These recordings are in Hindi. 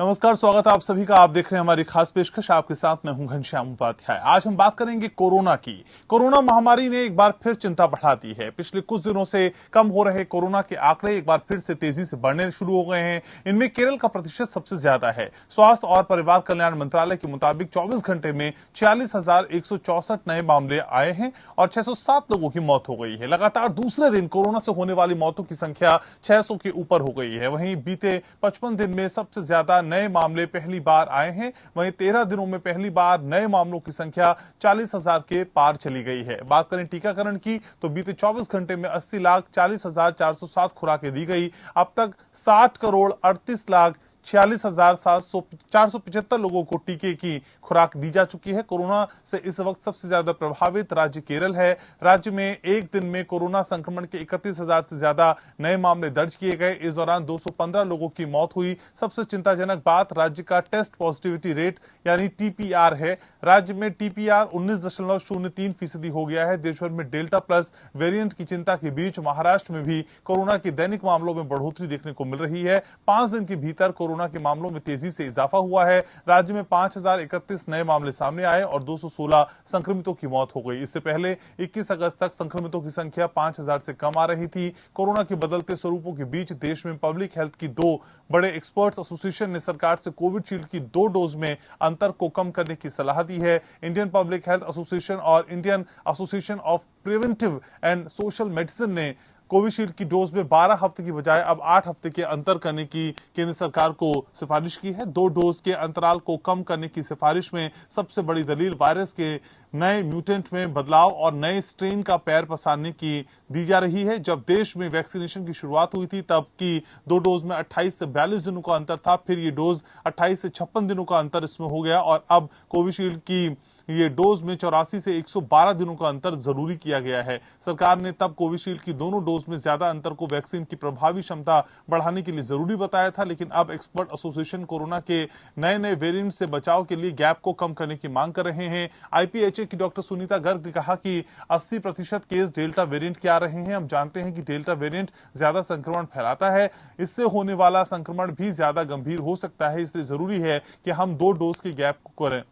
नमस्कार, स्वागत है आप सभी का। आप देख रहे हैं हमारी खास पेशकश। आपके साथ मैं हूं घनश्याम उपाध्याय। आज हम बात करेंगे कोरोना की। कोरोना महामारी ने एक बार फिर चिंता बढ़ा दी है। पिछले कुछ दिनों से कम हो रहे कोरोना के आंकड़े एक बार फिर से तेजी से बढ़ने शुरू हो गए हैं। इनमें केरल का प्रतिशत सबसे ज्यादा है। स्वास्थ्य और परिवार कल्याण मंत्रालय के मुताबिक 24 घंटे में 46,164 नए मामले आए हैं और 607 लोगों की मौत हो गई है। लगातार दूसरे दिन कोरोना से होने वाली मौतों की संख्या 600 के ऊपर हो गई है। वहीं बीते 55 दिन में सबसे ज्यादा नए मामले पहली बार आए हैं। वहीं 13 दिनों में पहली बार नए मामलों की संख्या 40,000 के पार चली गई है। बात करें टीकाकरण की तो बीते 24 घंटे में 80,40,407 खुराकें दी गई। अब तक 60,38,46,475 लोगों को टीके की खुराक दी जा चुकी है। कोरोना से इस वक्त सबसे ज्यादा प्रभावित राज्य केरल है। राज्य में एक दिन में कोरोना संक्रमण के 31,000 से ज्यादा नए मामले दर्ज किए गए। इस दौरान 215 लोगों की मौत हुई। सबसे चिंताजनक बात राज्य का टेस्ट पॉजिटिविटी रेट यानी टीपीआर है। राज्य में टीपीआर 19.03% हो गया है। देश भर में डेल्टा प्लस वेरिएंट की चिंता के बीच महाराष्ट्र में भी कोरोना के दैनिक मामलों में बढ़ोतरी देखने को मिल रही है। 5 दिन के भीतर कोरोना के मामलों में तेजी से इजाफा हुआ है। राज्य में 5,031 नए मामले सामने आए और 216 संक्रमितों की मौत हो गई। इससे पहले 21 अगस्त तक संक्रमितों की संख्या 5,000 से कम आ रही थी। कोरोना के बदलते स्वरूपों के बीच देश में पब्लिक हेल्थ की 2 बड़े एक्सपर्ट्स एसोसिएशन ने सरकार से कोविशील्ड की 2 डोज में अंतर को कम करने की सलाह दी है। इंडियन पब्लिक हेल्थ एसोसिएशन और Indian association of preventive and social medicine ने कोविशील्ड की डोज में 12 हफ्ते की बजाय अब 8 हफ्ते के अंतर करने की केंद्र सरकार को सिफारिश की है। 2 डोज के अंतराल को कम करने की सिफारिश में सबसे बड़ी दलील वायरस के नए म्यूटेंट में बदलाव और नए स्ट्रेन का पैर पसारने की दी जा रही है। जब देश में वैक्सीनेशन की शुरुआत हुई थी तब की 2 डोज में 28 से 42 दिनों का अंतर था। फिर ये डोज 28 से 56 दिनों का अंतर इसमें हो गया और अब कोविशील्ड की ये डोज में 84 से 112 दिनों का अंतर जरूरी किया गया है। सरकार ने तब कोविशील्ड की दोनों डोज में ज्यादा अंतर को वैक्सीन की प्रभावी क्षमता बढ़ाने के लिए जरूरी बताया था, लेकिन अब एक्सपर्ट एसोसिएशन कोरोना के नए वेरिएंट से बचाव के लिए गैप को कम करने की मांग कर रहे हैं। आईपीएचए की डॉक्टर सुनीता गर्ग ने कहा कि 80% केस डेल्टा वेरिएंट के आ रहे हैं। हम जानते हैं कि डेल्टा वेरिएंट ज्यादा संक्रमण फैलाता है। इससे होने वाला संक्रमण भी ज्यादा गंभीर हो सकता है, इसलिए जरूरी है कि हम 2 डोज के गैप को करें।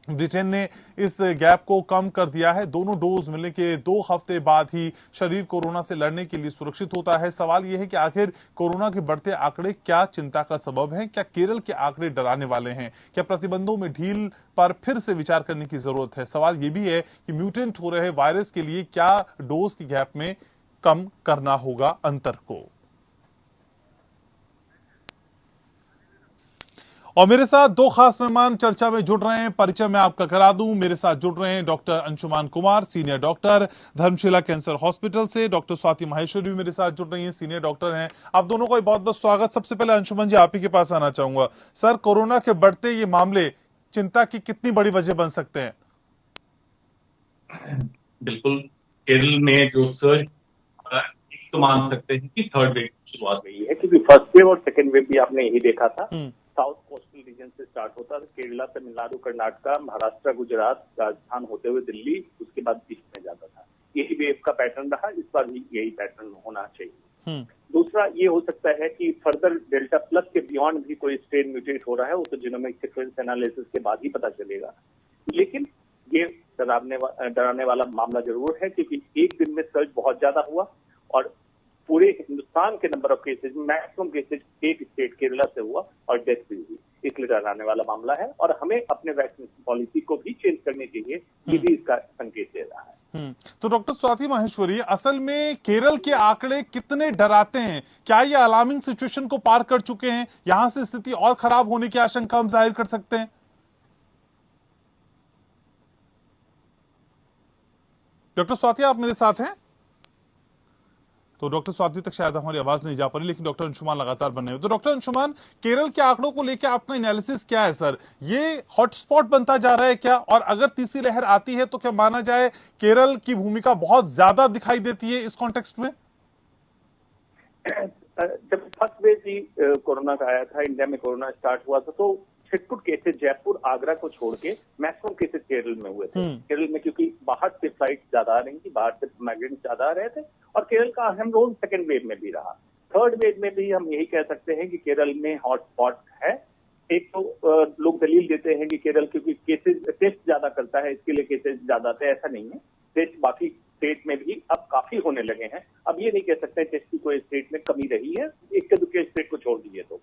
ब्रिटेन ने इस गैप को कम कर दिया है। दोनों डोज मिलने के 2 हफ्ते बाद ही शरीर कोरोना से लड़ने के लिए सुरक्षित होता है। सवाल यह है कि आखिर कोरोना के बढ़ते आंकड़े क्या चिंता का सबब हैं? क्या केरल के आंकड़े डराने वाले हैं? क्या प्रतिबंधों में ढील पर फिर से विचार करने की जरूरत है? सवाल यह भी है कि म्यूटेंट हो रहे वायरस के लिए क्या डोज की गैप में कम करना होगा अंतर को। और मेरे साथ 2 खास मेहमान चर्चा में जुड़ रहे हैं। परिचय मैं आपका करा दूं। मेरे साथ जुड़ रहे हैं doctor Anshuman Kumar, senior doctor, Dharamshila cancer hospital से। डॉक्टर स्वाति माहेश्वरी भी मेरे साथ जुड़ रही हैं, सीनियर डॉक्टर हैं। आप दोनों का बहुत बहुत स्वागत। सबसे पहले अंशुमान जी, आप ही के पास आना चाहूंगा। सर, कोरोना के बढ़ते ये मामले चिंता की कितनी बड़ी वजह बन सकते हैं? बिल्कुल, केरल में जो सर्ज तो मान सकते हैं कि थर्ड वेव की शुरुआत हुई है, क्योंकि फर्स्ट वेव और सेकेंड वेव भी आपने यही देखा था। साउथ कोस्टल रीजन से स्टार्ट होता था, केरला, तमिलनाडु, कर्नाटका, महाराष्ट्र, गुजरात, राजस्थान होते हुए दिल्ली, उसके बाद ईस्ट में जाता था। यही वेव का पैटर्न रहा, इस बार भी यही पैटर्न होना चाहिए। दूसरा ये हो सकता है कि फर्दर डेल्टा प्लस के बियॉन्ड भी कोई स्ट्रेन म्यूटेट हो रहा है, वो तो जीनोमिक सीक्वेंस एनालिसिस के बाद ही पता चलेगा। लेकिन ये डराने वाला मामला जरूर है, क्योंकि एक दिन में सर्ज बहुत ज्यादा हुआ और पूरे हिंदुस्तान के number of cases, maximum cases एक स्टेट केरला से हुआ और डेथ भी हुई। इसलिए डराने वाला मामला है और हमें अपने वैक्सीनेशन पॉलिसी को भी चेंज करनी चाहिए, ये भी इसका संकेत दे रहा है। तो डॉक्टर स्वाति माहेश्वरी, असल में केरल के आंकड़े कितने डराते हैं? क्या ये अलार्मिंग सिचुएशन को पार कर चुके हैं? यहां से स्थिति और खराब होने की आशंका हम जाहिर कर सकते हैं? डॉक्टर स्वाति, आप मेरे साथ हैं? तो डॉक्टर स्वाति तक शायद हमारी आवाज नहीं जा पा रही, लेकिन डॉक्टर अंशुमान लगातार बने हुए। तो डॉक्टर अंशुमान, केरल के आंकड़ों को लेकर आपका एनालिसिस क्या है सर? ये हॉटस्पॉट बनता जा रहा है क्या? और अगर तीसरी लहर आती है तो क्या माना जाए केरल की भूमिका बहुत ज्यादा दिखाई देती है इस कॉन्टेक्स्ट में? जब फर्स्ट वेव ही कोरोना का आया था, इंडिया में कोरोना स्टार्ट हुआ था, तो छिटपुट केसेस जयपुर, आगरा को छोड़ के मैक्सिमम केसेस केरल में हुए थे। केरल में क्योंकि बाहर से फ्लाइट ज्यादा आ रही थी, बाहर से माइग्रेंट ज्यादा आ रहे थे और केरल का अहम रोल सेकेंड वेव में भी रहा। थर्ड वेव में भी हम यही कह सकते हैं कि केरल में हॉटस्पॉट है। एक तो लोग दलील देते हैं कि केरल क्योंकि केसेस टेस्ट ज्यादा करता है इसके लिए केसेस ज्यादा आते हैं, ऐसा नहीं है। टेस्ट बाकी स्टेट में भी अब काफी होने लगे हैं। अब ये नहीं कह सकते टेस्ट की कोई स्टेट में कमी रही है, एक के दूसरे स्टेट को छोड़ दीजिए तो।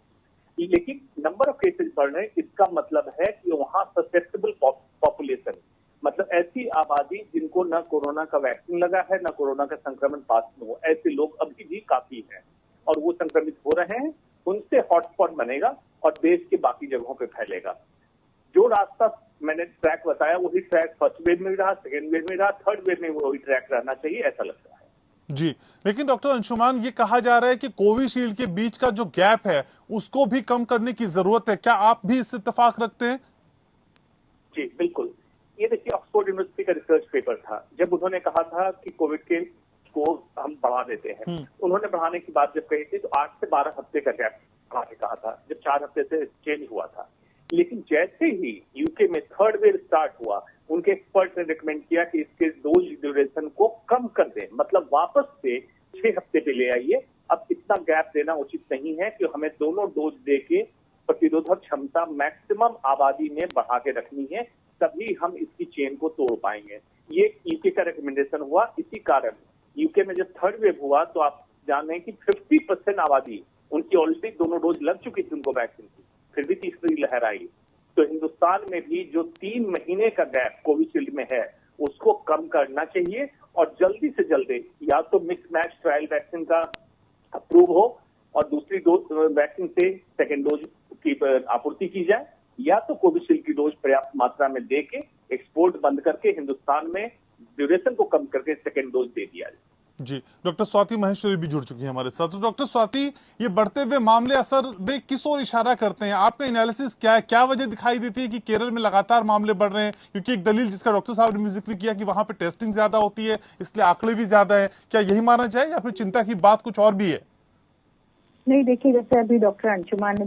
लेकिन नंबर ऑफ केसेस बढ़ रहे हैं, इसका मतलब है कि वहां ससेप्टेबल पॉपुलेशन, मतलब ऐसी आबादी जिनको न कोरोना का वैक्सीन लगा है न कोरोना का संक्रमण पास में हो, ऐसे लोग अभी भी काफी हैं और वो संक्रमित हो रहे हैं, उनसे हॉटस्पॉट बनेगा और देश के बाकी जगहों पे फैलेगा। जो रास्ता मैंने ट्रैक बताया वही ट्रैक फर्स्ट वेव में भी रहा, सेकेंड वेव में रहा, थर्ड वेव में वही ट्रैक रहना चाहिए, ऐसा लगता है। जी, लेकिन डॉक्टर अंशुमान, ये कहा जा रहा है कि कोविशील्ड के बीच का जो गैप है उसको भी कम करने की जरूरत है, क्या आप भी इस इत्तेफाक रखते हैं? जी बिल्कुल। ये देखिए ऑक्सफोर्ड यूनिवर्सिटी का रिसर्च पेपर था, जब उन्होंने कहा था कि कोविड के को हम बढ़ा देते हैं, उन्होंने बढ़ाने की बात जब कही थी तो 8 से 12 हफ्ते का गैप बढ़ाने कहा था, जब 4 हफ्ते से चेंज हुआ था। लेकिन जैसे ही यूके में थर्ड वेव स्टार्ट हुआ, उनके एक्सपर्ट ने रिकमेंड किया कि इसके डोज ड्यूरेशन को कम कर दें, मतलब वापस से 6 हफ्ते पे ले आइए। अब इतना गैप देना उचित नहीं है कि हमें दोनों डोज दे के प्रतिरोधक क्षमता मैक्सिमम आबादी में बढ़ा के रखनी है, तभी हम इसकी चेन को तोड़ पाएंगे। ये यूके का रिकमेंडेशन हुआ। इसी कारण यूके में जब थर्ड वेव हुआ तो आप जाने कि 50% आबादी उनकी ऑलरेडी दोनों डोज लग चुकी थी उनको वैक्सीन की, फिर भी तीसरी लहर आई। तो हिंदुस्तान में भी जो 3 महीने का गैप कोविशील्ड में है उसको कम करना चाहिए और जल्दी से जल्दी या तो मिक्स मैच ट्रायल वैक्सीन का अप्रूव हो और दूसरी डोज वैक्सीन से सेकेंड डोज की आपूर्ति की जाए, या तो कोविशील्ड की डोज पर्याप्त मात्रा में दे के एक्सपोर्ट बंद करके हिंदुस्तान में ड्यूरेशन को कम करके सेकेंड डोज दे दिया जाए। जी, डॉक्टर स्वाति महेश्वरी भी जुड़ चुकी है हमारे साथ। तो डॉक्टर स्वाति, ये बढ़ते हुए मामले असल में किस ओर इशारा करते हैं? आपका एनालिसिस क्या है? क्या वजह दिखाई देती है कि केरल में लगातार मामले बढ़ रहे हैं? क्योंकि एक दलील जिसका डॉक्टर साहब ने भी जिक्र किया कि वहां पे टेस्टिंग ज्यादा होती है, इसलिए आंकड़े भी ज्यादा है। क्या यही माना जाए या फिर चिंता की बात कुछ और भी है? नहीं, देखिए जैसे अभी डॉक्टर अंशुमान ने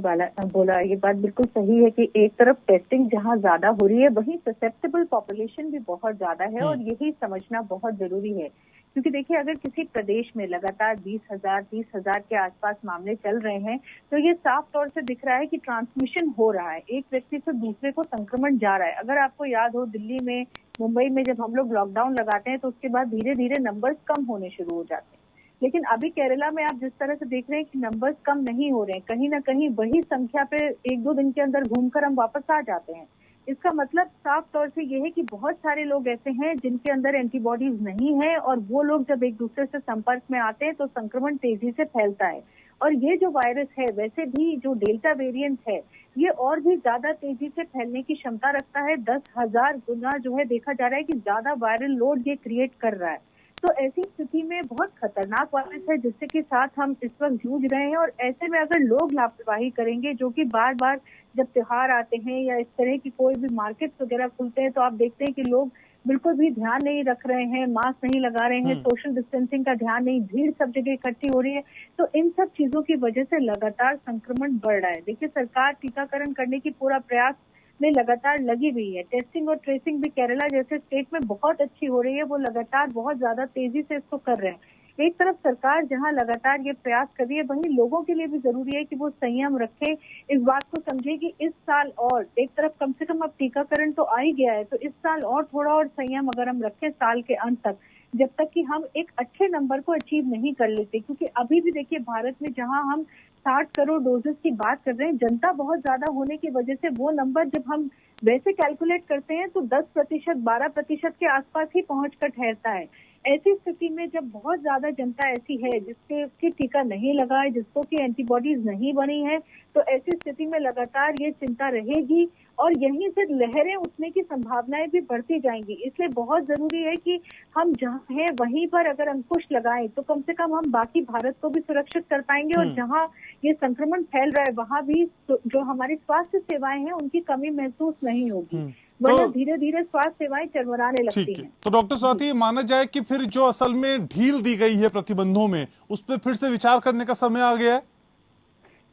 बोला ये बात बिल्कुल सही है कि एक तरफ टेस्टिंग जहां ज्यादा हो रही है वहीं ससेप्टेबल पॉपुलेशन भी बहुत ज्यादा है और यही समझना बहुत जरूरी है। क्योंकि देखिए अगर किसी प्रदेश में लगातार 20,000 के आसपास मामले चल रहे हैं तो ये साफ तौर से दिख रहा है कि ट्रांसमिशन हो रहा है, एक व्यक्ति से दूसरे को संक्रमण जा रहा है। अगर आपको याद हो दिल्ली में, मुंबई में जब हम लोग लॉकडाउन लगाते हैं तो उसके बाद धीरे धीरे नंबर्स कम होने शुरू हो जाते हैं, लेकिन अभी केरला में आप जिस तरह से देख रहे हैं कि नंबर्स कम नहीं हो रहे हैं, कहीं ना कहीं वही संख्या पे 1-2 दिन के अंदर घूमकर हम वापस आ जाते हैं। इसका मतलब साफ तौर से ये है कि बहुत सारे लोग ऐसे हैं जिनके अंदर एंटीबॉडीज नहीं है और वो लोग जब एक दूसरे से संपर्क में आते हैं तो संक्रमण तेजी से फैलता है। और ये जो वायरस है वैसे भी जो डेल्टा वेरिएंट है ये और भी ज्यादा तेजी से फैलने की क्षमता रखता है। 10,000 गुना जो है देखा जा रहा है कि ज्यादा वायरल लोड ये क्रिएट कर रहा है। तो ऐसी स्थिति में बहुत खतरनाक वायरस है जिससे के साथ हम इस वक्त जूझ रहे हैं। और ऐसे में अगर लोग लापरवाही करेंगे, जो कि बार बार जब त्योहार आते हैं या इस तरह की कोई भी मार्केट वगैरह खुलते हैं तो आप देखते हैं कि लोग बिल्कुल भी ध्यान नहीं रख रहे हैं, मास्क नहीं लगा रहे हैं, सोशल डिस्टेंसिंग का ध्यान नहीं, भीड़ सब जगह इकट्ठी हो रही है। तो इन सब चीजों की वजह से लगातार संक्रमण बढ़ रहा है। देखिए सरकार टीकाकरण करने की पूरा प्रयास में लगातार लगी हुई है। टेस्टिंग और ट्रेसिंग भी केरला जैसे स्टेट में बहुत अच्छी हो रही है, वो लगातार बहुत ज्यादा तेजी से इसको कर रहे हैं। एक तरफ सरकार जहां लगातार ये प्रयास कर रही है वहीं लोगों के लिए भी जरूरी है कि वो संयम रखें, इस बात को समझे कि इस साल और एक तरफ कम से कम अब टीकाकरण तो आ ही गया है, तो इस साल और थोड़ा और संयम अगर हम रखें साल के अंत तक, जब तक कि हम एक अच्छे नंबर को अचीव नहीं कर लेते। क्योंकि अभी भी देखिए भारत में जहां हम 60 करोड़ डोजेस की बात कर रहे हैं, जनता बहुत ज्यादा होने की वजह से वो नंबर जब हम वैसे कैलकुलेट करते हैं तो 10%, 12% के आसपास ही पहुंचकर ठहरता है। ऐसी स्थिति में जब बहुत ज्यादा जनता ऐसी है जिसके टीका नहीं लगा है, जिसको की एंटीबॉडीज नहीं बनी है, तो ऐसी स्थिति में लगातार ये चिंता रहेगी और यहीं से लहरें उठने की संभावनाएं भी बढ़ती जाएंगी। इसलिए बहुत जरूरी है कि हम जहाँ हैं वहीं पर अगर अंकुश लगाएं तो कम से कम हम बाकी भारत को भी सुरक्षित कर पाएंगे और जहाँ ये संक्रमण फैल रहा है वहाँ भी जो हमारी स्वास्थ्य सेवाएं हैं उनकी कमी महसूस नहीं होगी, वरना धीरे धीरे स्वास्थ्य सेवाएं चरमराने लगती हैं। तो डॉक्टर स्वाति, ये माना जाए कि फिर जो असल में ढील दी गई है प्रतिबंधों में, उस पर फिर से विचार करने का समय आ गया है?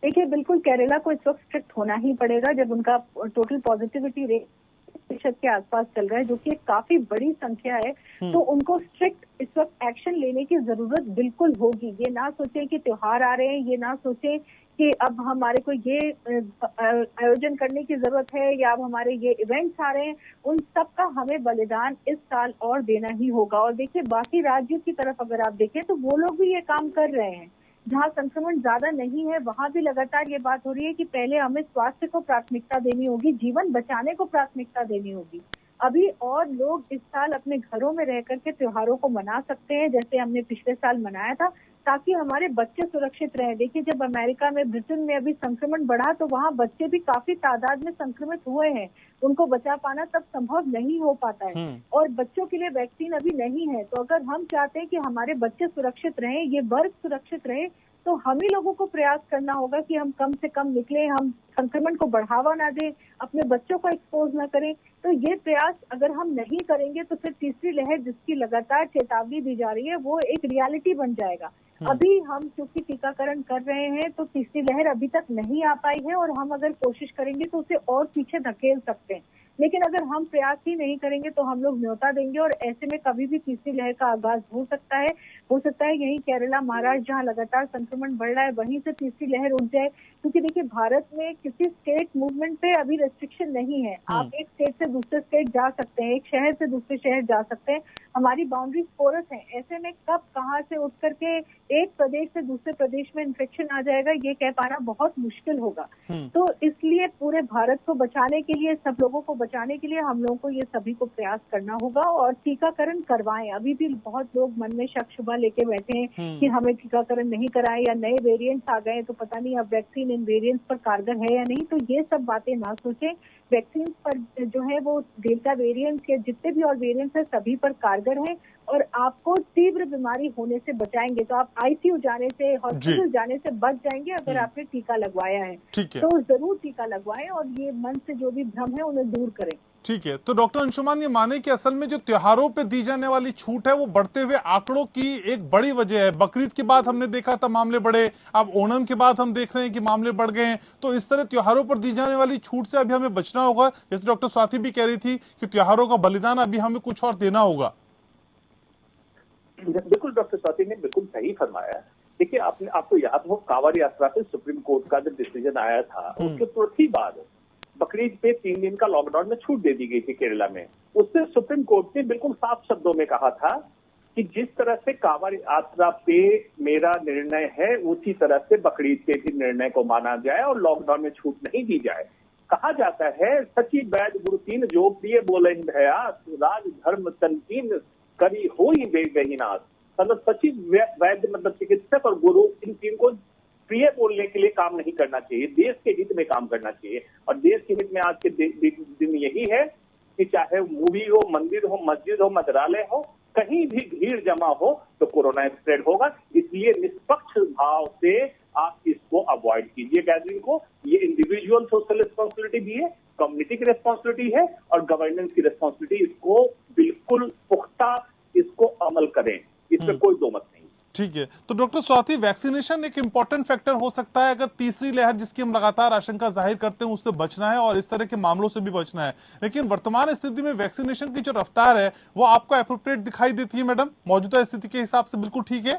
देखिए बिल्कुल केरला को इस वक्त स्ट्रिक्ट होना ही पड़ेगा। जब उनका टोटल पॉजिटिविटी रेट प्रतिशत के आसपास चल रहा है, जो कि एक काफी बड़ी संख्या है। तो उनको स्ट्रिक्ट इस वक्त एक्शन लेने की जरूरत बिल्कुल होगी। ये ना सोचें कि त्योहार आ रहे हैं, ये ना सोचें कि अब हमारे को ये आयोजन करने की जरूरत है या अब हमारे ये इवेंट्स आ रहे हैं। उन सब का हमें बलिदान इस साल और देना ही होगा। और देखिए, बाकी राज्यों की तरफ अगर आप देखें तो वो लोग भी ये काम कर रहे हैं। जहाँ संक्रमण ज्यादा नहीं है वहां भी लगातार ये बात हो रही है कि पहले हमें स्वास्थ्य को प्राथमिकता देनी होगी, जीवन बचाने को प्राथमिकता देनी होगी। अभी और लोग इस साल अपने घरों में रह करके त्योहारों को मना सकते हैं, जैसे हमने पिछले साल मनाया था, ताकि हमारे बच्चे सुरक्षित रहें। देखिए, जब अमेरिका में, ब्रिटेन में अभी संक्रमण बढ़ा तो वहाँ बच्चे भी काफी तादाद में संक्रमित हुए हैं। उनको बचा पाना तब संभव नहीं हो पाता है और बच्चों के लिए वैक्सीन अभी नहीं है। तो अगर हम चाहते हैं कि हमारे बच्चे सुरक्षित रहें, ये वर्ग सुरक्षित रहे, तो हम ही लोगों को प्रयास करना होगा कि हम कम से कम निकलें, हम संक्रमण को बढ़ावा ना दें, अपने बच्चों को एक्सपोज ना करें। तो ये प्रयास अगर हम नहीं करेंगे तो फिर तीसरी लहर जिसकी लगातार चेतावनी दी जा रही है वो एक रियलिटी बन जाएगा। अभी हम क्योंकि टीकाकरण कर रहे हैं तो तीसरी लहर अभी तक नहीं आ पाई है और हम अगर कोशिश करेंगे तो उसे और पीछे धकेल सकते हैं। लेकिन अगर हम प्रयास ही नहीं करेंगे तो हम लोग न्योता देंगे और ऐसे में कभी भी तीसरी लहर का आगाज हो सकता है। यही केरला, महाराष्ट्र जहां लगातार संक्रमण बढ़ रहा है वहीं से तीसरी लहर उठ जाए। क्योंकि देखिए, भारत में किसी स्टेट मूवमेंट पे अभी रेस्ट्रिक्शन नहीं है। आप एक स्टेट से दूसरे स्टेट जा सकते हैं, एक शहर से दूसरे शहर जा सकते हैं, हमारी बाउंड्रीज पोरस हैं। ऐसे में कब कहाँ से उठ करके एक प्रदेश से दूसरे प्रदेश में इन्फेक्शन आ जाएगा ये कह पाना बहुत मुश्किल होगा। तो इसलिए पूरे भारत को बचाने के लिए, सब लोगों को बचाने के लिए हम लोगों को ये सभी को प्रयास करना होगा और टीकाकरण करवाएं। अभी भी बहुत लोग मन में शक शुबा लेके बैठे हैं कि हमें टीकाकरण नहीं कराएं या नए वेरिएंट्स आ गए तो पता नहीं अब वैक्सीन इन वेरिएंट्स पर कारगर है या नहीं। तो ये सब बातें ना सोचें। वैक्सीन पर जो है वो डेल्टा वेरिएंट्स या जितने भी और वेरिएंट्स है सभी पर कारगर है और आपको तीव्र बीमारी होने से बचाएंगे। तो आप आईसीयू जाने से, हॉस्पिटल जाने से बच जाएंगे अगर आपने टीका लगवाया है। तो जरूर टीका लगवाएं और ये मन से जो भी भ्रम है उन्हें दूर करें। ठीक है, तो डॉक्टर अंशुमान ये माने कि असल में जो त्योहारों पे दी जाने वाली छूट है वो बढ़ते हुए आंकड़ों की एक बड़ी वजह है। बकरीद के बाद हमने देखा था मामले बढ़े, अब ओणम के बाद हम देख रहे हैं कि मामले बढ़ गए हैं। तो इस तरह त्योहारों पर दी जाने वाली छूट से अभी हमें बचना होगा। जैसे डॉक्टर स्वाति भी कह रही थी कि त्योहारों का बलिदान अभी हमें कुछ और देना होगा। बिल्कुल, डॉक्टर स्वाति ने बिल्कुल सही फरमाया। देखिए, आपको याद हो कांवड़ यात्रा पे सुप्रीम कोर्ट का जब डिसीजन आया था उसके तुरंत ही बाद बकरीद पे 3 दिन का लॉकडाउन में छूट दे दी गई थी केरला में। उससे सुप्रीम कोर्ट ने बिल्कुल साफ शब्दों में कहा था कि जिस तरह से कांवड़ यात्रा पे मेरा निर्णय है उसी तरह से बकरीद के भी निर्णय को माना जाए और लॉकडाउन में छूट नहीं दी जाए। कहा जाता है सची वैद्य गुरु तीन जो प्रिय बोले भया राज धर्म तनकीन करी हो ही गई नाथ। मतलब सची वैद्य मतलब चिकित्सक और गुरु, इन तीन को प्रिय बोलने के लिए काम नहीं करना चाहिए, देश के हित में काम करना चाहिए। और देश के हित में आज के दिन यही है कि चाहे मूवी हो, मंदिर हो, मस्जिद हो, मंत्रालय हो, कहीं भी भीड़ जमा हो तो कोरोना स्प्रेड होगा। इसलिए निष्पक्ष भाव से आप इसको अवॉइड कीजिए गैदरिंग को। ये इंडिविजुअल सोशल रिस्पॉन्सिबिलिटी भी है, कम्युनिटी की रिस्पॉन्सिबिलिटी है और गवर्नेंस की रिस्पॉन्सिबिलिटी। इसको बिल्कुल पुख्ता इसको अमल करें, इसमें कोई दो मत नहीं। ठीक है, तो डॉक्टर स्वाति, वैक्सीनेशन एक इंपॉर्टेंट फैक्टर हो सकता है अगर तीसरी लहर जिसकी हम लगातार आशंका जाहिर करते हैं उससे बचना है और इस तरह के मामलों से भी बचना है। लेकिन वर्तमान स्थिति में वैक्सीनेशन की जो रफ्तार है वो आपको एप्रोप्रिएट दिखाई देती है मैडम? मौजूदा स्थिति के हिसाब से बिल्कुल ठीक है?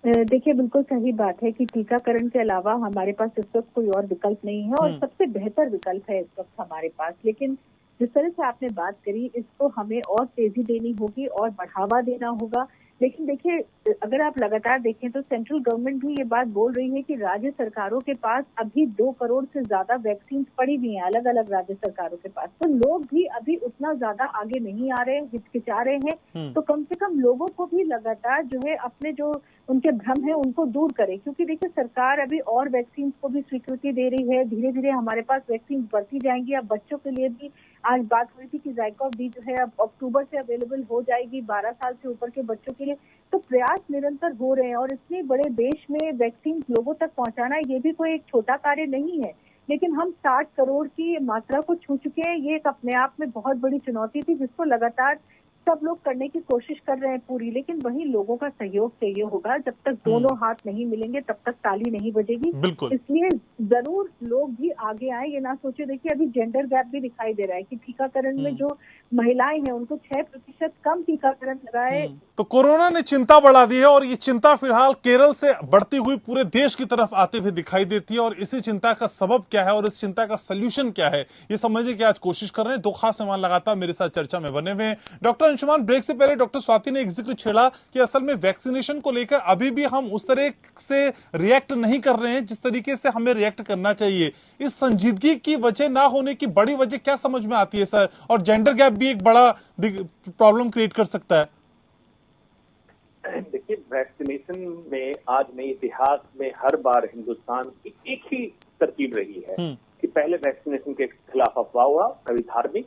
देखिए, बिल्कुल सही बात है कि टीकाकरण के अलावा हमारे पास इस वक्त कोई और विकल्प नहीं है और सबसे बेहतर विकल्प है इस वक्त हमारे पास। लेकिन जिस तरह से आपने बात करी, इसको हमें और तेजी देनी होगी और बढ़ावा देना होगा। लेकिन देखिए, अगर आप लगातार देखें तो सेंट्रल गवर्नमेंट भी ये बात बोल रही है कि राज्य सरकारों के पास अभी 2 करोड़ से ज्यादा वैक्सीन पड़ी हुई हैं, अलग अलग राज्य सरकारों के पास। तो लोग भी अभी उतना ज्यादा आगे नहीं आ रहे हैं, हिचकिचा रहे हैं। तो कम से कम लोगों को भी लगातार जो है अपने जो उनके भ्रम है उनको दूर करें। क्योंकि देखिए, सरकार अभी और वैक्सीन को भी स्वीकृति दे रही है। धीरे धीरे हमारे पास वैक्सीन बढ़ती जाएंगी। अब बच्चों के लिए भी आज बात हुई थी कि ज़ाइकोव-डी जो है अब अक्टूबर से अवेलेबल हो जाएगी 12 साल से ऊपर के बच्चों के लिए। तो प्रयास निरंतर हो रहे हैं और इतने बड़े देश में वैक्सीन लोगों तक पहुंचाना ये भी कोई एक छोटा कार्य नहीं है। लेकिन हम 60 करोड़ की मात्रा को छू चुके हैं। ये एक अपने आप में बहुत बड़ी चुनौती थी जिसको लगातार सब लोग करने की कोशिश कर रहे हैं पूरी, लेकिन वही लोगों का सहयोग चाहिए होगा। जब तक दोनों हाथ नहीं मिलेंगे तब तक ताली नहीं बजेगी। बिल्कुल। इसलिए जरूर लोग भी आगे आए, ये ना सोचे। देखिए अभी जेंडर गैप भी दिखाई दे रहा है कि टीकाकरण में जो महिलाएं हैं उनको 6% कम टीकाकरण लगा है। तो कोरोना ने चिंता बढ़ा दी है और ये चिंता फिलहाल केरल से बढ़ती हुई पूरे देश की तरफ आते हुए दिखाई देती है। और इसी चिंता का सबब क्या है और इस चिंता का सोल्यूशन क्या है, ये समझने की आज कोशिश कर रहे हैं। दो खास मेहमान लगातार मेरे साथ चर्चा में बने हुए हैं। डॉक्टर अंशुमान, ब्रेक से पहले डॉक्टर स्वाति ने एक जिक्र छेड़ा कि असल में वैक्सीनेशन को लेकर अभी भी हम उस तरह से रिएक्ट नहीं कर रहे हैं जिस तरीके से हमें रिएक्ट करना चाहिए। इस संजीदगी की वजह ना होने की बड़ी वजह क्या समझ में आती है सर? और जेंडर गैप भी एक बड़ा प्रॉब्लम क्रिएट कर सकता है। देखिए, वैक्सीनेशन में आज नए इतिहास में हर बार हिंदुस्तान की एक ही तरकीब रही है कि पहले वैक्सीनेशन के खिलाफ अफवाह हुआ, कभी धार्मिक,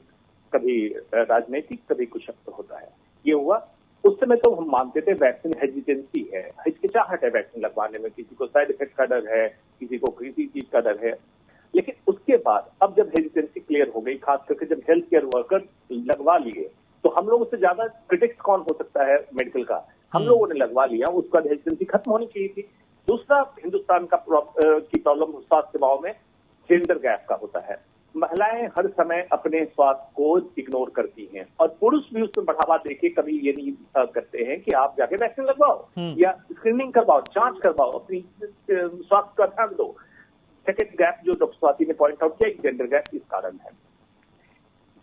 कभी राजनीतिक, कभी कुछ होता है। ये हुआ उस समय तो हम मानते थे वैक्सीन हेजिटेंसी है, हिचकिचाहट है वैक्सीन लगवाने में, किसी को साइड इफेक्ट का डर है, किसी को किसी चीज का डर है। लेकिन उसके बाद अब जब हेजिटेंसी क्लियर हो गई, खास करके जब हेल्थ केयर वर्कर लगवा लिए, तो हम लोगों से ज्यादा क्रिटिक्स कौन हो सकता है मेडिकल का, हम लोगों ने लगवा लिया, उसका हेजिटेंसी खत्म होनी चाहिए थी। दूसरा हिंदुस्तान का की प्रॉब्लम स्वास्थ्य सेवाओं में जेंडर गैप का होता है। महिलाएं हर समय अपने स्वास्थ्य को इग्नोर करती हैं और पुरुष भी उसमें बढ़ावा देके कभी ये नहीं करते हैं कि आप जाके वैक्सीन लगवाओ या स्क्रीनिंग करवाओ, जांच करवाओ, अपनी स्वास्थ्य का ध्यान दो। सेकेंड गैप जो डॉक्टर स्वाति ने पॉइंट आउट किया, जेंडर गैप इस कारण है।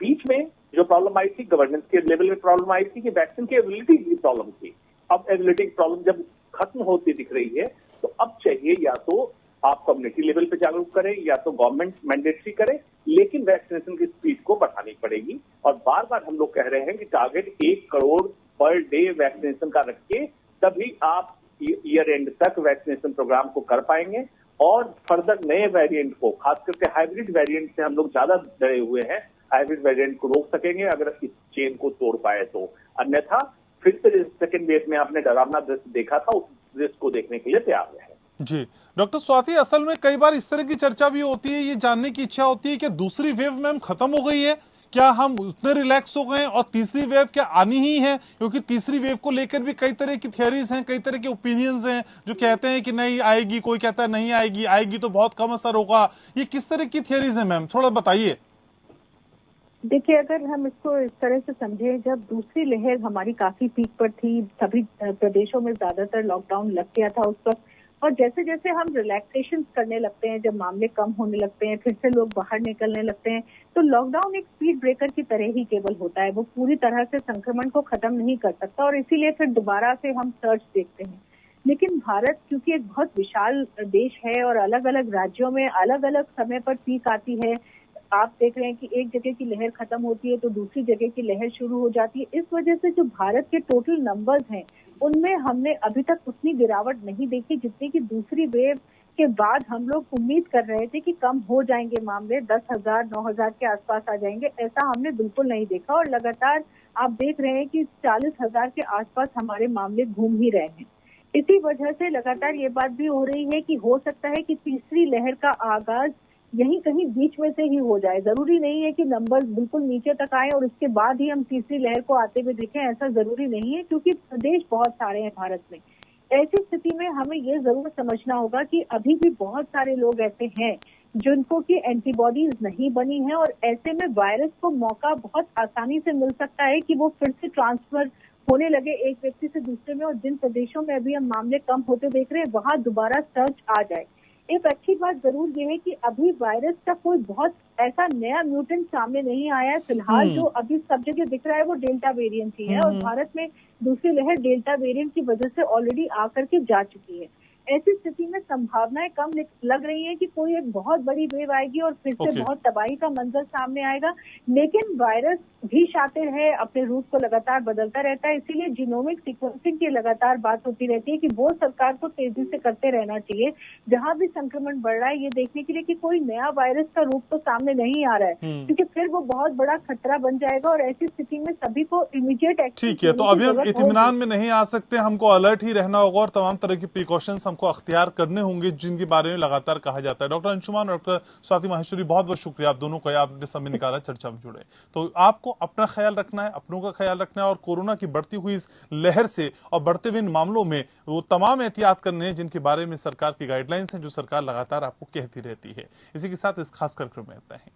बीच में जो प्रॉब्लम आई थी, गवर्नेंस के लेवल में प्रॉब्लम आई थी कि वैक्सीन की एबिलिटी की प्रॉब्लम थी। अब एबिलिटी की प्रॉब्लम जब खत्म होती दिख रही है, तो अब चाहिए या तो आप कम्युनिटी लेवल पे जागरूक करें या तो गवर्नमेंट मैंडेटरी करे, लेकिन वैक्सीनेशन की स्पीड को बढ़ानी पड़ेगी। और बार बार हम लोग कह रहे हैं कि target 1 crore per day vaccination का रखिए, तभी आप ईयर एंड तक वैक्सीनेशन प्रोग्राम को कर पाएंगे। और फर्दर नए वेरिएंट को, खास करके हाइब्रिड वेरिएंट से हम लोग ज्यादा डरे हुए हैं, हाइब्रिड वेरिएंट को रोक सकेंगे अगर इस चेन को तोड़ पाए तो। अन्यथा फिर से सेकेंड वेव में आपने डरावना दृश्य देखा था, उस दृश्य को देखने के लिए तैयार रहे। जी डॉक्टर स्वाति, असल में कई बार इस तरह की चर्चा भी होती है, ये जानने की इच्छा होती है कि दूसरी वेव में हम खत्म हो गई है, क्या हम उतने रिलैक्स हो गए और तीसरी वेव क्या आनी ही है? क्योंकि तीसरी वेव को लेकर भी कई तरह की थियरीज हैं, कई तरह के ओपिनियंस हैं जो कहते हैं कि नहीं आएगी, कोई कहता है नहीं आएगी, आएगी तो बहुत कम असर होगा। ये किस तरह की थियरीज हैं मैम, थोड़ा बताइए। देखिए, अगर हम इसको इस तरह से समझें, जब दूसरी लहर हमारी काफी पीक पर थी, सभी प्रदेशों में ज्यादातर लॉकडाउन लग गया था उस वक्त, और जैसे जैसे हम रिलैक्सेशन करने लगते हैं, जब मामले कम होने लगते हैं, फिर से लोग बाहर निकलने लगते हैं, तो लॉकडाउन एक स्पीड ब्रेकर की तरह ही केवल होता है। वो पूरी तरह से संक्रमण को खत्म नहीं कर सकता और इसीलिए फिर दोबारा से हम सर्च देखते हैं। लेकिन भारत क्योंकि एक बहुत विशाल देश है और अलग अलग राज्यों में अलग अलग समय पर पीक आती है, आप देख रहे हैं कि एक जगह की लहर खत्म होती है तो दूसरी जगह की लहर शुरू हो जाती है। इस वजह से जो भारत के टोटल नंबर्स हैं उनमें हमने अभी तक उतनी गिरावट नहीं देखी जितनी कि दूसरी वेव के बाद हम लोग उम्मीद कर रहे थे कि कम हो जाएंगे मामले, 10,000 9,000 के आसपास आ जाएंगे। ऐसा हमने बिल्कुल नहीं देखा और लगातार आप देख रहे हैं कि 40,000 के आसपास हमारे मामले घूम ही रहे हैं। इसी वजह से लगातार ये बात भी हो रही है कि हो सकता है कि तीसरी लहर का आगाज यहीं कहीं बीच में से ही हो जाए। जरूरी नहीं है कि नंबर्स बिल्कुल नीचे तक आए और उसके बाद ही हम तीसरी लहर को आते हुए देखें, ऐसा जरूरी नहीं है, क्योंकि प्रदेश बहुत सारे हैं भारत में। ऐसी स्थिति में हमें ये जरूर समझना होगा कि अभी भी बहुत सारे लोग ऐसे हैं जिनको की एंटीबॉडीज नहीं बनी है और ऐसे में वायरस को मौका बहुत आसानी से मिल सकता है कि वो फिर से ट्रांसफर होने लगे एक व्यक्ति से दूसरे में, और जिन प्रदेशों में अभी हम मामले कम होते देख रहे हैं वहां दोबारा सर्च आ जाए। एक अच्छी बात जरूर ये है कि अभी वायरस का कोई बहुत ऐसा नया म्यूटेंट सामने नहीं आया है। फिलहाल जो अभी सब जगह दिख रहा है वो डेल्टा वेरिएंट ही है और भारत में दूसरी लहर डेल्टा वेरिएंट की वजह से ऑलरेडी आकर के जा चुकी है। ऐसी स्थिति में संभावनाएं कम लग रही है कि कोई एक बहुत बड़ी वेव आएगी और फिर से बहुत तबाही का मंजर सामने आएगा। लेकिन वायरस भी शातिर है, अपने रूट को लगातार बदलता रहता है, इसीलिए जीनोमिक सीक्वेंसिंग की लगातार बात होती रहती है कि वो सरकार को तेजी से करते रहना चाहिए जहां भी संक्रमण बढ़ रहा है, ये देखने के लिए कि कोई नया वायरस का रूप तो सामने नहीं आ रहा है, क्योंकि फिर वो बहुत बड़ा खतरा बन जाएगा और ऐसी स्थिति में सभी को इमीडिएट एक्शन। ठीक है, तो अभी हम इत्मीनान में नहीं आ सकते, हमको अलर्ट ही रहना होगा और तमाम तरह की प्रिकॉशंस को अख्तियार करने होंगे, जिनके बारे में लगातार कहा जाता है। डॉक्टर अंशुमान और डॉक्टर स्वाति माहेश्वरी, बहुत बहुत शुक्रिया आप दोनों का, आपने समय निकाला, चर्चा में जुड़े। तो आपको अपना ख्याल रखना है, अपनों का ख्याल रखना है, और कोरोना की बढ़ती हुई इस लहर से और बढ़ते हुए इन मामलों में वो तमाम एहतियात करने हैं जिनके बारे में सरकार की गाइडलाइंस हैं, जो सरकार लगातार आपको कहती रहती है। इसी के साथ इस खास कार्यक्रम में इतना ही।